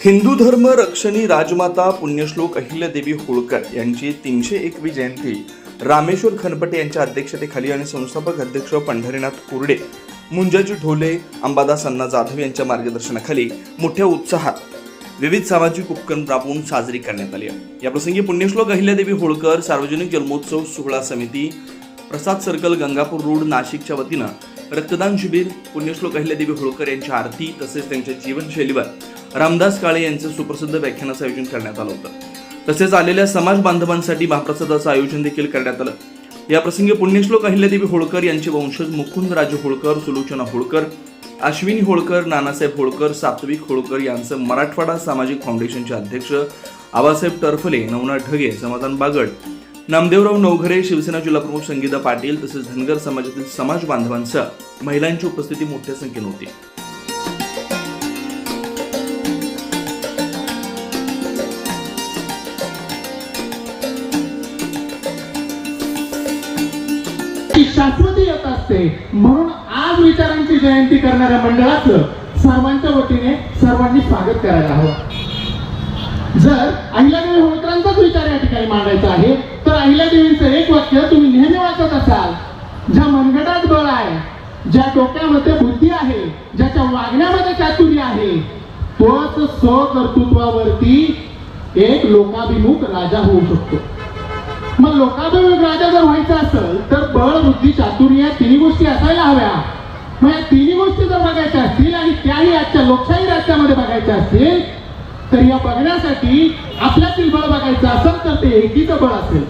हिंदू धर्म रक्षणी राजमाता पुण्यश्लोक अहिल्यादेवी होळकर यांची 301वी जयंती रामेश्वर खनपटे यांच्या अध्यक्षतेखाली आणि संस्थापक अध्यक्ष पंढरीनाथ कुर्डे, मुंजाजी ढोले, अंबादास अण्णा जाधव यांच्या मार्गदर्शनाखाली मोठ्या उत्साहात विविध सामाजिक उपक्रम राबवून साजरी करण्यात आली. याप्रसंगी पुण्यश्लोक अहिल्यादेवी होळकर सार्वजनिक जन्मोत्सव सोहळा समिती, प्रसाद सर्कल, गंगापूर रोड, नाशिकच्या वतीनं रक्तदान शिबिर, पुण्यश्लोक अहिल्यादेवी होळकर यांची आरती तसेच त्यांच्या जीवनशैलीवर रामदास काळे यांचं सुप्रसिद्ध व्याख्यानाचं आयोजन करण्यात आलं होतं. तसेच आलेल्या समाज बांधवांसाठी महाप्रसादाचं आयोजन देखील करण्यात आलं. या प्रसंगी पुण्यश्लोक अहिल्यादेवी होळकर यांचे वंशज मुकुंदराजे होळकर, सुलोचना होळकर, अश्विनी होळकर, नानासाहेब होळकर, सात्विक होळकर यांचं मराठवाडा सामाजिक फाउंडेशनचे अध्यक्ष आबासाहेब टरफले, नवनाथ ढगे, समाधान बागड, नामदेवराव नवघरे, शिवसेना जिल्हाप्रमुख संगीता पाटील तसेच धनगर समाजातील समाज बांधवांसह महिलांची उपस्थिती मोठ्या संख्येने होती. शाश्वती येत असते म्हणून आज विचारांची जयंती करणाऱ्या मंडळाचं सर्वांच्या वतीने सर्वांनी स्वागत करायला हवं. जर अहिल्यादेवी होळकरांचाच विचार या ठिकाणी मांडायचा आहे तर अहिल्यादेवींचं एक वाक्य तुम्ही नेहमी वाचत असाल, ज्या मनगटात बळ आहे, ज्या डोक्यामध्ये बुद्धी आहे, ज्याच्या वागण्यामध्ये चातुर्य आहे, तोच स्वकर्तृत्वावरती एक लोकाभिमुख राजा होऊ शकतो. मग लोकाभिमुख राजा जर व्हायचा असेल तर बळ, बुद्धी, चातुर्य तिन्ही गोष्टी असायला हव्या. मग या तिन्ही गोष्टी जर बघायच्या असतील आणि त्याही आजच्या लोकशाही राज्यामध्ये बघायच्या असतील तर या बघण्यासाठी आपल्यातील बळ बघायचं असेल तर ते एकीचं बळ असेल.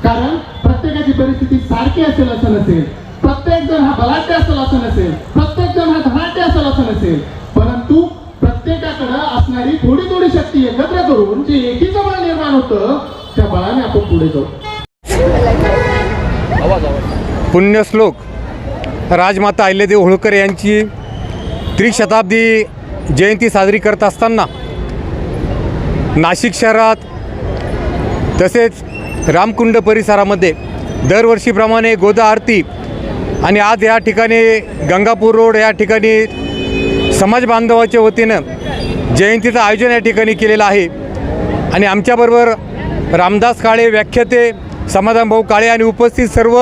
कारण प्रत्येकाची परिस्थिती सारखी असेल असं नसेल, प्रत्येक जण हा बलाढ्य असेल असं नसेल, प्रत्येक जण हा धनाढ्य असेल असं नसेल, परंतु प्रत्येकाकडे असणारी थोडी थोडी शक्ती एकत्र करून जे एकीचं बळ निर्माण होतं त्या बळाने आपण पुढे जाऊ. पुण्यश्लोक राजमाता अहिल्यादेवी होळकर यांची त्रिशताब्दी जयंती साजरी करत असताना नाशिक शहरात तसेच रामकुंड परिसरामध्ये दरवर्षीप्रमाणे गोदा आरती आणि आज या ठिकाणी गंगापूर रोड या ठिकाणी समाज बांधवाच्या वतीनं जयंतीचं आयोजन या ठिकाणी केलेलं आहे. आणि आमच्याबरोबर रामदास काळे, व्याख्याते समाधान भाऊ काळे आणि उपस्थित सर्व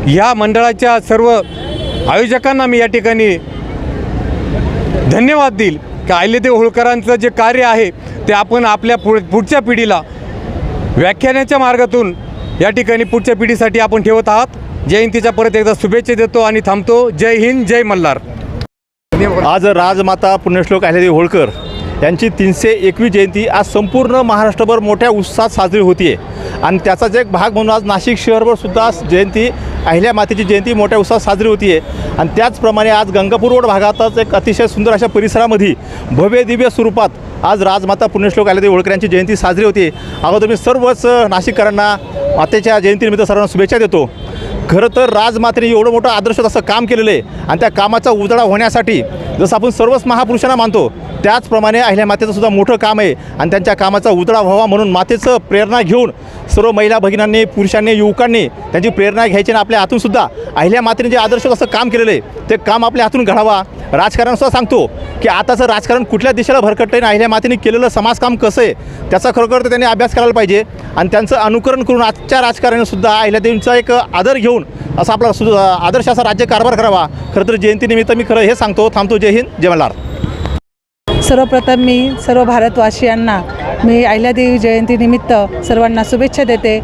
ह्या मंडळाच्या सर्व आयोजकांना मी या ठिकाणी धन्यवाद देईल की अहिल्यादेवी होळकरांचं जे कार्य आहे ते आपण आपल्या पुढच्या पिढीला व्याख्यानाच्या मार्गातून या ठिकाणी पुढच्या पिढीसाठी आपण ठेवत आहात. जयंतीच्या परत एकदा शुभेच्छा देतो आणि थांबतो. जय हिंद, जय मल्हार. आज राजमाता पुण्यश्लोक अहिल्यादेवी होळकर यांची 301वी जयंती आज संपूर्ण महाराष्ट्रभर मोठ्या उत्साहात साजरी होती आहे. आणि त्याचाच एक भाग म्हणून आज नाशिक शहरभर सुद्धा जयंती, अहिल्या मातेची जयंती मोठ्या उत्साहात साजरी होती आहे. आणि त्याचप्रमाणे आज गंगापूर रोड भागातच एक अतिशय सुंदर अशा परिसरामध्ये भव्य दिव्य स्वरूपात आज राजमाता पुण्यश्लोक अहिल्यादेवी होळकर यांची जयंती साजरी होती. अगोदर मी सर्वच नाशिककरांना मातेच्या जयंतीनिमित्त सर्वांना शुभेच्छा देतो. खरं तर राजमातेने एवढं मोठं आदर्श असं काम केलेलं आहे आणि त्या कामाचा उजळा होण्यासाठी जसं आपण सर्वच महापुरुषांना मानतो त्याचप्रमाणे अहिल्या मातेचं सुद्धा मोठं काम आहे. आणि त्यांच्या कामाचा उजळा व्हावा म्हणून मातेचं प्रेरणा घेऊन सर्व महिला भगिनींनी, पुरुषांनी, युवकांनी त्यांची प्रेरणा घ्यायची आणि आपल्या हातून सुद्धा अहिल्या मातेने जे आदर्श असं काम केलेलं आहे ते काम आपल्या हातून घडावा. राजकारणासुद्धा सांगतो की आताचं राजकारण कुठल्या दिशेला भरकटतं आहे आणि अहिल्या मातेने केलेलं समाजकाम कसं आहे त्याचा खरोखर त्यांनी अभ्यास करायला पाहिजे. आणि त्यांचं अनुकरण करून आजच्या राजकारणानेसुद्धा अहिल्यादेवींचा एक आदर घेऊन असा आपला आदर्श असा राज्य कारभार करावा. खरं तर जयंतीनिमित्त मी खरं हे सांगतो. थांबतो. जय हिंद, जय मल्हार. सर्वप्रथम मी सर्व भारतवासियांना मी अहिल्यादेवी जयंतीनिमित्त सर्वांना शुभेच्छा देते.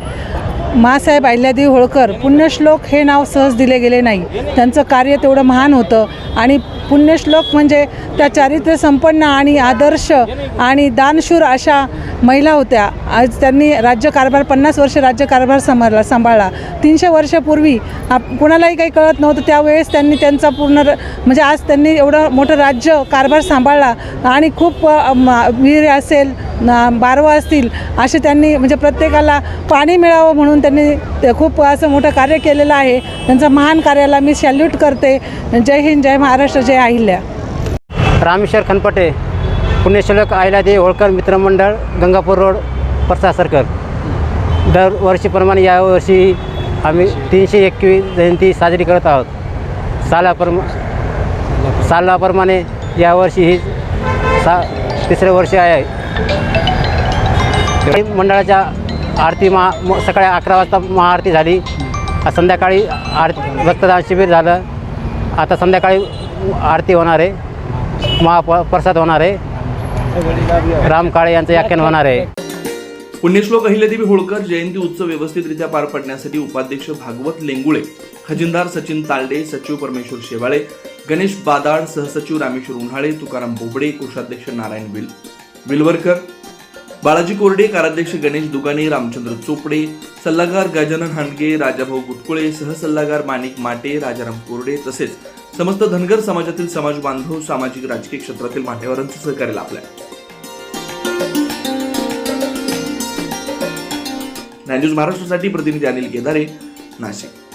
माँसाहेब अहिल्यादेवी होळकर पुण्यश्लोक हे नाव सहज दिले गेले नाही. त्यांचं कार्य तेवढं महान होतं आणि पुण्यश्लोक म्हणजे त्या चारित्र्य संपन्न आणि आदर्श आणि दानशूर अशा महिला होत्या. आज त्यांनी राज्यकारभार 50 वर्ष राज्यकारभार सांभाळला. 300 वर्षापूर्वी कोणालाही काही कळत नव्हतं त्यावेळेस त्यांनी त्यांचा पूर्ण म्हणजे आज त्यांनी एवढं मोठं राज्य कारभार सांभाळला आणि खूप वीर असेल, बारवा असतील असे त्यांनी म्हणजे प्रत्येकाला पाणी मिळावं म्हणून त्यांनी खूप असं मोठं कार्य केलेलं आहे. त्यांच्या महान कार्याला मी सॅल्यूट करते. जय हिंद, जय महाराष्ट्र, जय अहिल्या. रामेश्वर खनपटे, पुण्यश्लोक अहिल्यादेवी होळकर मित्रमंडळ, गंगापूर रोड, प्रसाद सर्कल. दरवर्षीप्रमाणे यावर्षी आम्ही 301वी जयंती साजरी करत आहोत. सालाप्रमाणे यावर्षी ही तिसरे वर्ष आहे. मंडळाच्या आरती सकाळी 11 वाजता महाआरती झाली. संध्याकाळी रक्तदान शिबिर झालं. आता संध्याकाळी आरती होणार आहे, महाप्रसाद होणार आहे, राम काळे यांचं व्याख्यान होणार आहे. पुण्यश्लोक अहिल्यादेवी होळकर जयंती उत्सव व्यवस्थितरित्या पार पाडण्यासाठी उपाध्यक्ष भागवत लेंगुळे, खजिनदार सचिन तालडे, सचिव परमेश्वर शेवाळे, गणेश बादाड, सहसचिव रामेश्वर उन्हाळे, तुकाराम बोबडे, कोषाध्यक्ष नारायण विलवरकर, बाळाजी कोरडे, कार्याध्यक्ष गणेश दुगाने, रामचंद्र चोपडे, सल्लागार गजानन हांडगे, राजाभाऊ गुटकुळे, सहसल्लागार माणिक माटे, राजाराम कोरडे तसेच समस्त धनगर समाजातील समाज बांधव, सामाजिक राजकीय क्षेत्रातील मान्यवरांचं सहकार्य लाभलंय. न्यूज महाराष्ट्रासाठी प्रतिनिधी अनिल केदारे, नाशिक.